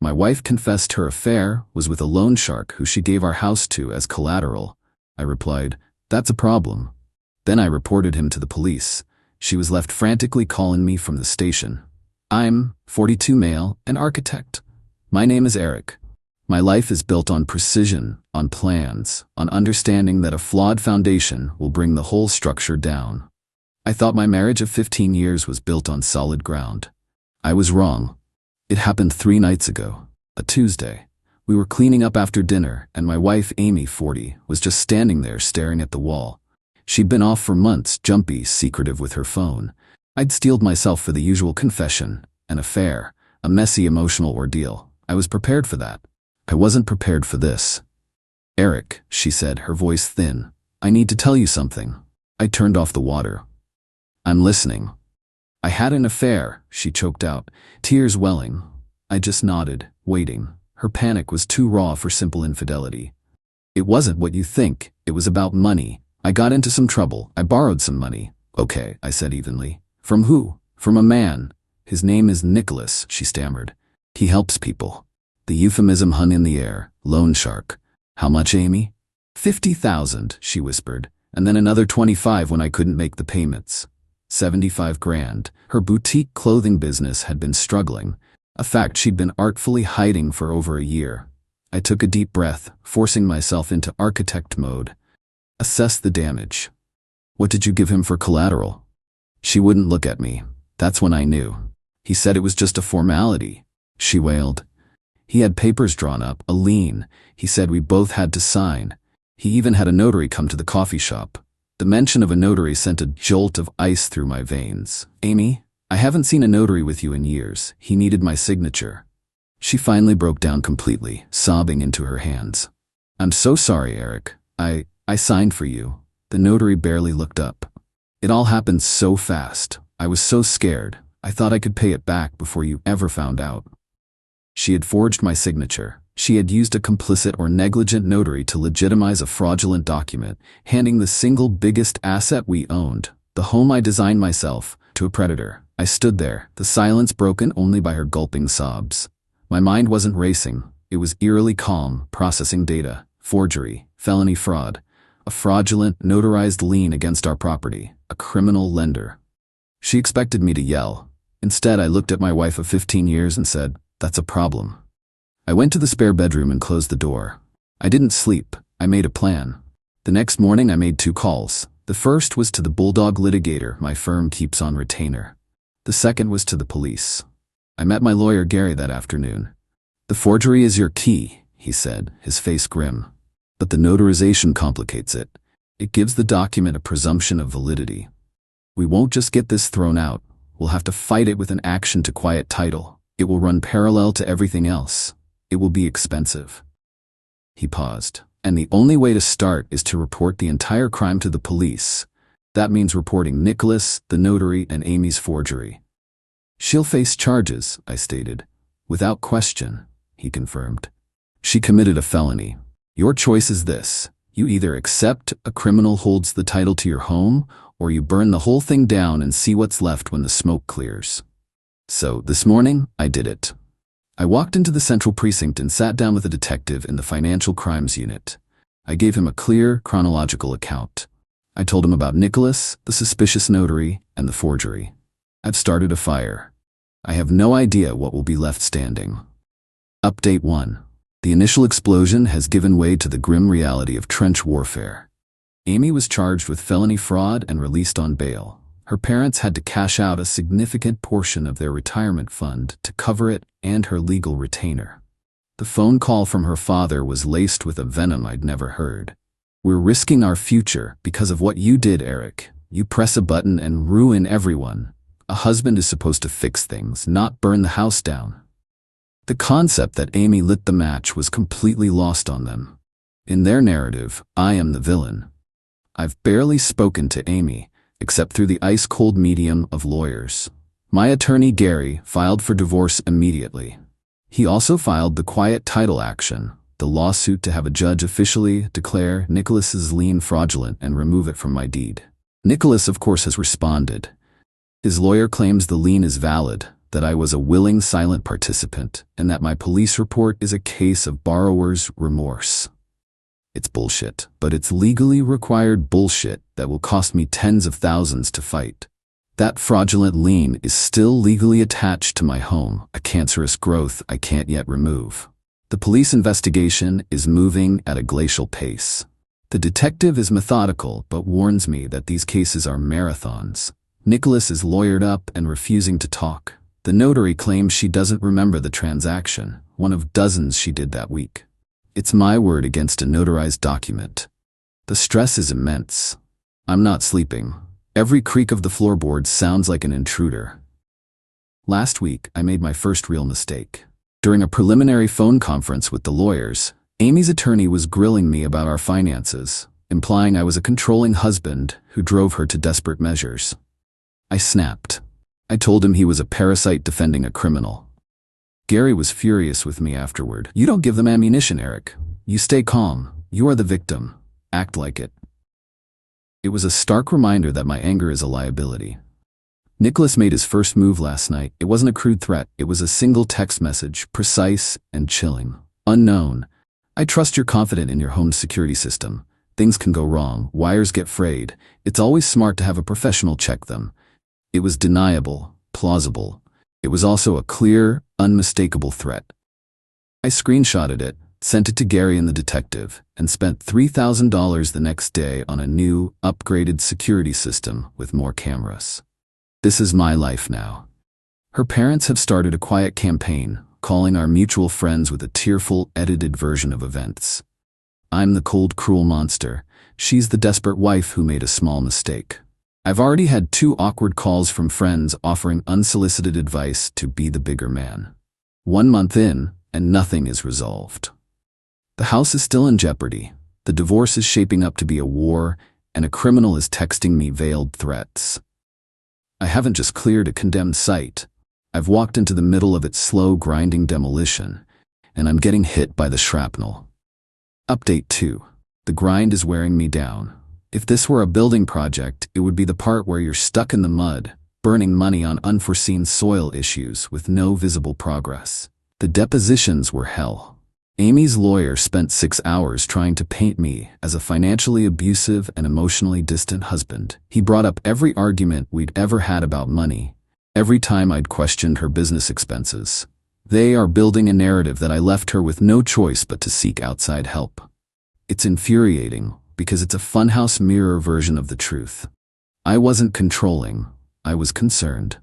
My wife confessed her affair was with a loan shark who she gave our house to as collateral. I replied, "That's a problem." Then I reported him to the police. She was left frantically calling me from the station. I'm 42 male, an architect. My name is Eric. My life is built on precision, on plans, on understanding that a flawed foundation will bring the whole structure down. I thought my marriage of 15 years was built on solid ground. I was wrong. It happened 3 nights ago, a Tuesday. We were cleaning up after dinner, and my wife, Amy, 40, was just standing there staring at the wall. She'd been off for months, jumpy, secretive with her phone. I'd steeled myself for the usual confession, an affair, a messy emotional ordeal. I was prepared for that. I wasn't prepared for this. "Eric," she said, her voice thin, "I need to tell you something." I turned off the water. "I'm listening." "I had an affair," she choked out, tears welling. I just nodded, waiting. Her panic was too raw for simple infidelity. "It wasn't what you think. It was about money. I got into some trouble. I borrowed some money." "Okay," I said evenly. "From who?" "From a man. His name is Nicholas," she stammered. "He helps people." The euphemism hung in the air. Loan shark. "How much, Amy?" 50,000, she whispered, and then another 25 when I couldn't make the payments. 75 grand. Her boutique clothing business had been struggling, a fact she'd been artfully hiding for over a year. I took a deep breath, forcing myself into architect mode. Assess the damage. "What did you give him for collateral?" She wouldn't look at me. That's when I knew. "He said it was just a formality," she wailed. "He had papers drawn up, a lien. He said we both had to sign. He even had a notary come to the coffee shop." The mention of a notary sent a jolt of ice through my veins. "Amy, I haven't seen a notary with you in years. He needed my signature." She finally broke down completely, sobbing into her hands. "I'm so sorry, Eric. I signed for you." The notary barely looked up. "It all happened so fast. I was so scared. I thought I could pay it back before you ever found out." She had forged my signature. She had used a complicit or negligent notary to legitimize a fraudulent document, handing the single biggest asset we owned, the home I designed myself, to a predator. I stood there, the silence broken only by her gulping sobs. My mind wasn't racing. It was eerily calm, processing data, forgery, felony fraud, a fraudulent, notarized lien against our property, a criminal lender. She expected me to yell. Instead, I looked at my wife of 15 years and said, "That's a problem." I went to the spare bedroom and closed the door. I didn't sleep. I made a plan. The next morning I made 2 calls. The first was to the bulldog litigator my firm keeps on retainer. The second was to the police. I met my lawyer Gary that afternoon. "The forgery is your key," he said, his face grim. "But the notarization complicates it. It gives the document a presumption of validity. We won't just get this thrown out. We'll have to fight it with an action to quiet title. It will run parallel to everything else. It will be expensive." He paused. "And the only way to start is to report the entire crime to the police. That means reporting Nicholas, the notary, and Amy's forgery." "She'll face charges," I stated. "Without question," he confirmed. "She committed a felony. Your choice is this. You either accept a criminal holds the title to your home, or you burn the whole thing down and see what's left when the smoke clears." So, this morning, I did it. I walked into the central precinct and sat down with a detective in the financial crimes unit. I gave him a clear, chronological account. I told him about Nicholas, the suspicious notary, and the forgery. I've started a fire. I have no idea what will be left standing. Update 1. The initial explosion has given way to the grim reality of trench warfare. Amy was charged with felony fraud and released on bail. Her parents had to cash out a significant portion of their retirement fund to cover it and her legal retainer. The phone call from her father was laced with a venom I'd never heard. "We're risking our future because of what you did, Eric. You press a button and ruin everyone. A husband is supposed to fix things, not burn the house down." The concept that Amy lit the match was completely lost on them. In their narrative, I am the villain. I've barely spoken to Amy, except through the ice-cold medium of lawyers. My attorney, Gary, filed for divorce immediately. He also filed the quiet title action, the lawsuit to have a judge officially declare Nicholas's lien fraudulent and remove it from my deed. Nicholas, of course, has responded. His lawyer claims the lien is valid, that I was a willing silent participant, and that my police report is a case of borrower's remorse. It's bullshit, but it's legally required bullshit that will cost me tens of thousands to fight. That fraudulent lien is still legally attached to my home, a cancerous growth I can't yet remove. The police investigation is moving at a glacial pace. The detective is methodical, but warns me that these cases are marathons. Nicholas is lawyered up and refusing to talk. The notary claims she doesn't remember the transaction, one of dozens she did that week. It's my word against a notarized document. The stress is immense. I'm not sleeping. Every creak of the floorboards sounds like an intruder. Last week, I made my first real mistake. During a preliminary phone conference with the lawyers, Amy's attorney was grilling me about our finances, implying I was a controlling husband who drove her to desperate measures. I snapped. I told him he was a parasite defending a criminal. Gary was furious with me afterward. You don't give them ammunition, Eric. You stay calm. You are the victim. Act like it. It was a stark reminder that my anger is a liability. Nicholas made his first move last night. It wasn't a crude threat. It was a single text message, precise and chilling. Unknown. I trust you're confident in your home's security system. Things can go wrong. Wires get frayed. It's always smart to have a professional check them. It was deniable, plausible. It was also a clear, unmistakable threat. I screenshotted it, sent it to Gary and the detective, and spent $3,000 the next day on a new, upgraded security system with more cameras. This is my life now. Her parents have started a quiet campaign, calling our mutual friends with a tearful, edited version of events. I'm the cold, cruel monster. She's the desperate wife who made a small mistake. I've already had 2 awkward calls from friends offering unsolicited advice to be the bigger man. 1 month in, and nothing is resolved. The house is still in jeopardy. The divorce is shaping up to be a war, and a criminal is texting me veiled threats. I haven't just cleared a condemned site. I've walked into the middle of its slow, grinding demolition, and I'm getting hit by the shrapnel. Update 2. The grind is wearing me down. If this were a building project, it would be the part where you're stuck in the mud, burning money on unforeseen soil issues with no visible progress. The depositions were hell. Amy's lawyer spent 6 hours trying to paint me as a financially abusive and emotionally distant husband. He brought up every argument we'd ever had about money, every time I'd questioned her business expenses. They are building a narrative that I left her with no choice but to seek outside help. It's infuriating, because it's a funhouse mirror version of the truth. I wasn't controlling, I was concerned.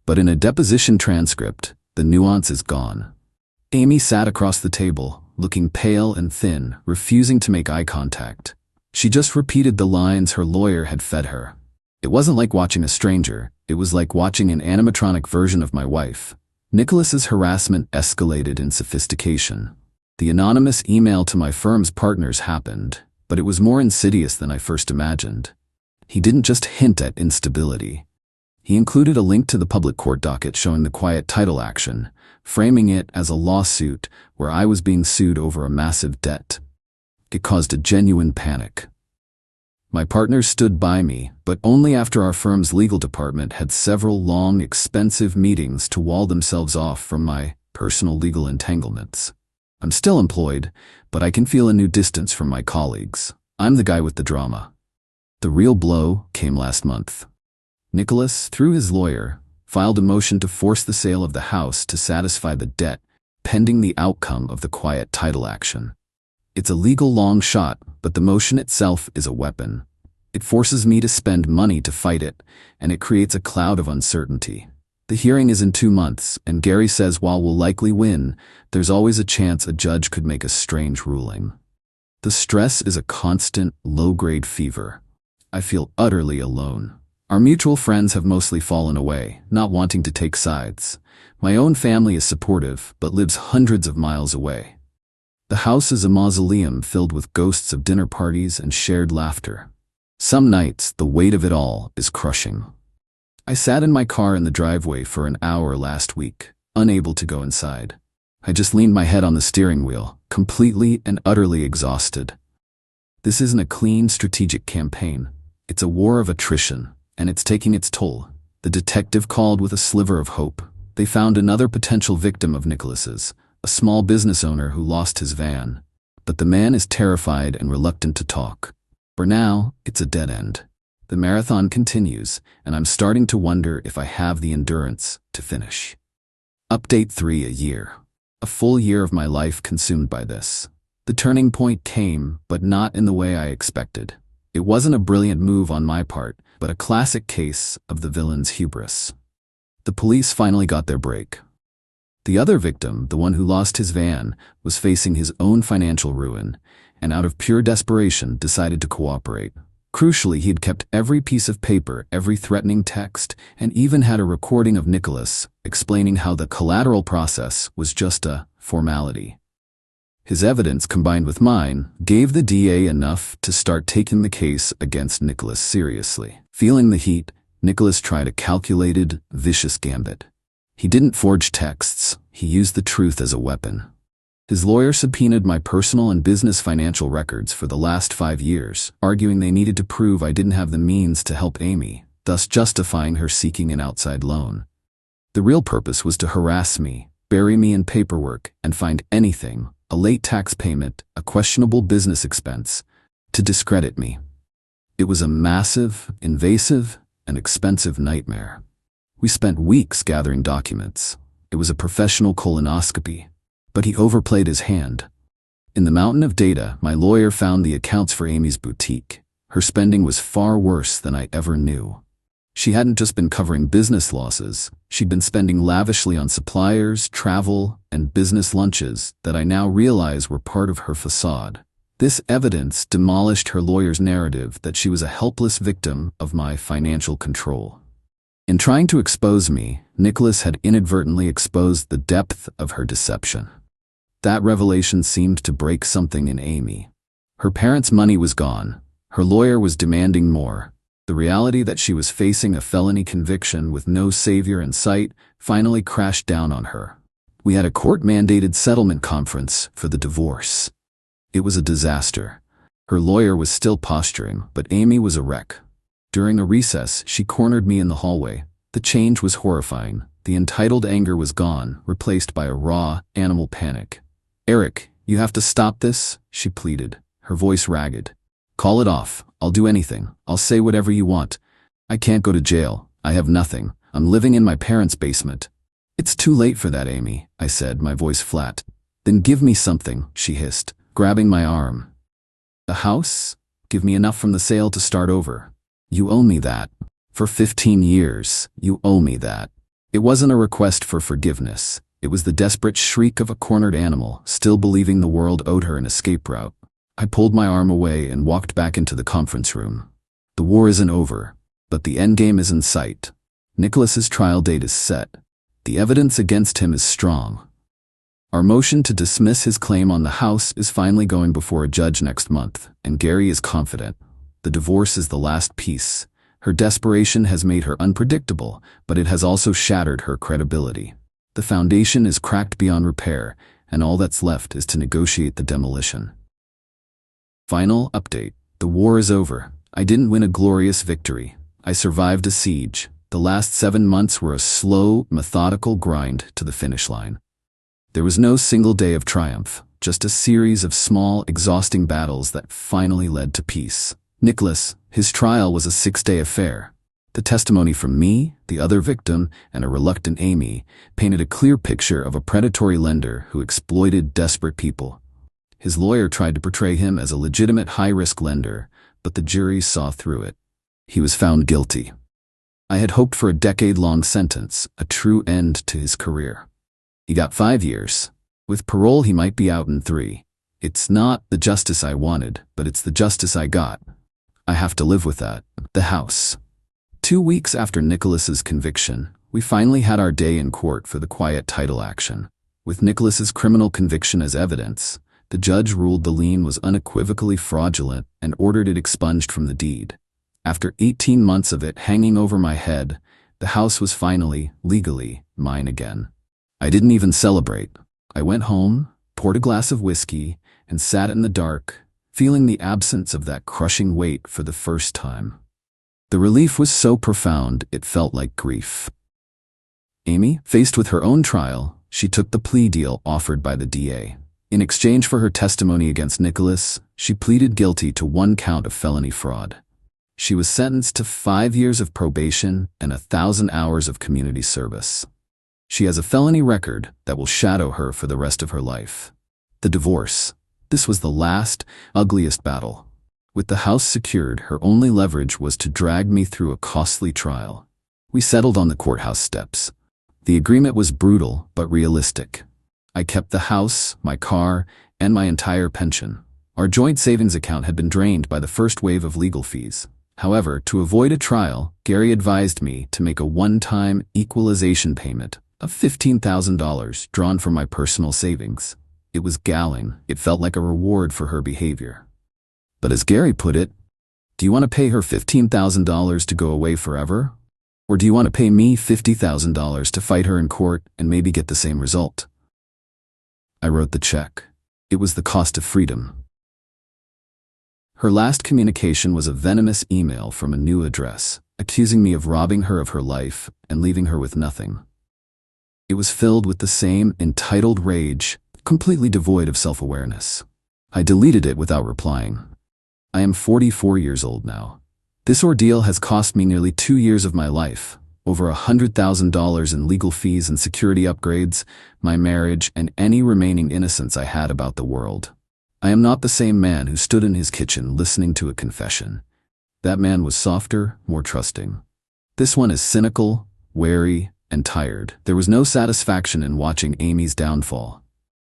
But in a deposition transcript, the nuance is gone. Amy sat across the table, looking pale and thin, refusing to make eye contact. She just repeated the lines her lawyer had fed her. It wasn't like watching a stranger, it was like watching an animatronic version of my wife. Nicholas's harassment escalated in sophistication. The anonymous email to my firm's partners happened, but it was more insidious than I first imagined. He didn't just hint at instability. He included a link to the public court docket showing the quiet title action, framing it as a lawsuit where I was being sued over a massive debt. It caused a genuine panic. My partners stood by me, but only after our firm's legal department had several long, expensive meetings to wall themselves off from my personal legal entanglements. I'm still employed, but I can feel a new distance from my colleagues. I'm the guy with the drama. The real blow came last month. Nicholas, through his lawyer, filed a motion to force the sale of the house to satisfy the debt, pending the outcome of the quiet title action. It's a legal long shot, but the motion itself is a weapon. It forces me to spend money to fight it, and it creates a cloud of uncertainty. The hearing is in 2 months, and Gary says while we'll likely win, there's always a chance a judge could make a strange ruling. The stress is a constant, low-grade fever. I feel utterly alone. Our mutual friends have mostly fallen away, not wanting to take sides. My own family is supportive, but lives hundreds of miles away. The house is a mausoleum filled with ghosts of dinner parties and shared laughter. Some nights, the weight of it all is crushing. I sat in my car in the driveway for an hour last week, unable to go inside. I just leaned my head on the steering wheel, completely and utterly exhausted. This isn't a clean, strategic campaign. It's a war of attrition, and it's taking its toll. The detective called with a sliver of hope. They found another potential victim of Nicholas's, a small business owner who lost his van. But the man is terrified and reluctant to talk. For now, it's a dead end. The marathon continues, and I'm starting to wonder if I have the endurance to finish. Update 3: a year. A full year of my life consumed by this. The turning point came, but not in the way I expected. It wasn't a brilliant move on my part, but a classic case of the villain's hubris. The police finally got their break. The other victim, the one who lost his van, was facing his own financial ruin, and out of pure desperation decided to cooperate. Crucially, he had kept every piece of paper, every threatening text, and even had a recording of Nicholas explaining how the collateral process was just a formality. His evidence, combined with mine, gave the DA enough to start taking the case against Nicholas seriously. Feeling the heat, Nicholas tried a calculated, vicious gambit. He didn't forge texts, he used the truth as a weapon. His lawyer subpoenaed my personal and business financial records for the last 5 years, arguing they needed to prove I didn't have the means to help Amy, thus justifying her seeking an outside loan. The real purpose was to harass me, bury me in paperwork, and find anything, a late tax payment, a questionable business expense, to discredit me. It was a massive, invasive, and expensive nightmare. We spent weeks gathering documents. It was a professional colonoscopy. But he overplayed his hand. In the mountain of data, my lawyer found the accounts for Amy's boutique. Her spending was far worse than I ever knew. She hadn't just been covering business losses, she'd been spending lavishly on suppliers, travel, and business lunches that I now realize were part of her facade. This evidence demolished her lawyer's narrative that she was a helpless victim of my financial control. In trying to expose me, Nicholas had inadvertently exposed the depth of her deception. That revelation seemed to break something in Amy. Her parents' money was gone. Her lawyer was demanding more. The reality that she was facing a felony conviction with no savior in sight finally crashed down on her. We had a court-mandated settlement conference for the divorce. It was a disaster. Her lawyer was still posturing, but Amy was a wreck. During a recess, she cornered me in the hallway. The change was horrifying. The entitled anger was gone, replaced by a raw, animal panic. "Eric, you have to stop this," she pleaded, her voice ragged. "Call it off. I'll do anything. I'll say whatever you want. I can't go to jail. I have nothing. I'm living in my parents' basement." "It's too late for that, Amy," I said, my voice flat. "Then give me something," she hissed, grabbing my arm. "A house? Give me enough from the sale to start over. You owe me that. For 15 years, you owe me that." It wasn't a request for forgiveness. It was the desperate shriek of a cornered animal, still believing the world owed her an escape route. I pulled my arm away and walked back into the conference room. The war isn't over, but the endgame is in sight. Nicholas's trial date is set. The evidence against him is strong. Our motion to dismiss his claim on the house is finally going before a judge next month, and Gary is confident. The divorce is the last piece. Her desperation has made her unpredictable, but it has also shattered her credibility. The foundation is cracked beyond repair, and all that's left is to negotiate the demolition. Final update. The war is over. I didn't win a glorious victory. I survived a siege. The last 7 months were a slow, methodical grind to the finish line. There was no single day of triumph, just a series of small, exhausting battles that finally led to peace. Nicholas, his trial was a 6-day affair. The testimony from me, the other victim, and a reluctant Amy painted a clear picture of a predatory lender who exploited desperate people. His lawyer tried to portray him as a legitimate high-risk lender, but the jury saw through it. He was found guilty. I had hoped for a decade-long sentence, a true end to his career. He got 5 years. With parole, he might be out in 3. It's not the justice I wanted, but it's the justice I got. I have to live with that. The house. 2 weeks after Nicholas's conviction, we finally had our day in court for the quiet title action. With Nicholas's criminal conviction as evidence, the judge ruled the lien was unequivocally fraudulent and ordered it expunged from the deed. After 18 months of it hanging over my head, the house was finally, legally, mine again. I didn't even celebrate. I went home, poured a glass of whiskey, and sat in the dark, feeling the absence of that crushing weight for the first time. The relief was so profound it felt like grief. Amy, faced with her own trial, she took the plea deal offered by the DA. In exchange for her testimony against Nicholas, she pleaded guilty to 1 count of felony fraud. She was sentenced to 5 years of probation and 1,000 hours of community service. She has a felony record that will shadow her for the rest of her life. The divorce. This was the last, ugliest battle. With the house secured, her only leverage was to drag me through a costly trial. We settled on the courthouse steps. The agreement was brutal but realistic. I kept the house, my car, and my entire pension. Our joint savings account had been drained by the first wave of legal fees. However, to avoid a trial, Gary advised me to make a one-time equalization payment of $15,000 drawn from my personal savings. It was galling. It felt like a reward for her behavior. But as Gary put it, do you want to pay her $15,000 to go away forever? Or do you want to pay me $50,000 to fight her in court and maybe get the same result? I wrote the check. It was the cost of freedom. Her last communication was a venomous email from a new address, accusing me of robbing her of her life and leaving her with nothing. It was filled with the same entitled rage, completely devoid of self-awareness. I deleted it without replying. I am 44 years old now. This ordeal has cost me nearly 2 years of my life, over $100,000 in legal fees and security upgrades, my marriage, and any remaining innocence I had about the world. I am not the same man who stood in his kitchen listening to a confession. That man was softer, more trusting. This one is cynical, wary, and tired. There was no satisfaction in watching Amy's downfall.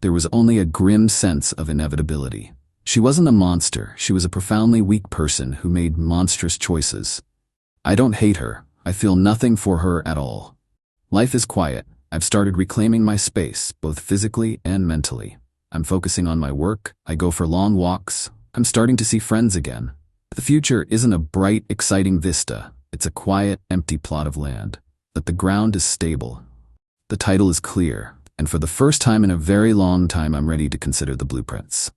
There was only a grim sense of inevitability. She wasn't a monster. She was a profoundly weak person who made monstrous choices. I don't hate her. I feel nothing for her at all. Life is quiet. I've started reclaiming my space, both physically and mentally. I'm focusing on my work. I go for long walks. I'm starting to see friends again. The future isn't a bright, exciting vista. It's a quiet, empty plot of land. But the ground is stable. The title is clear, and for the first time in a very long time, I'm ready to consider the blueprints.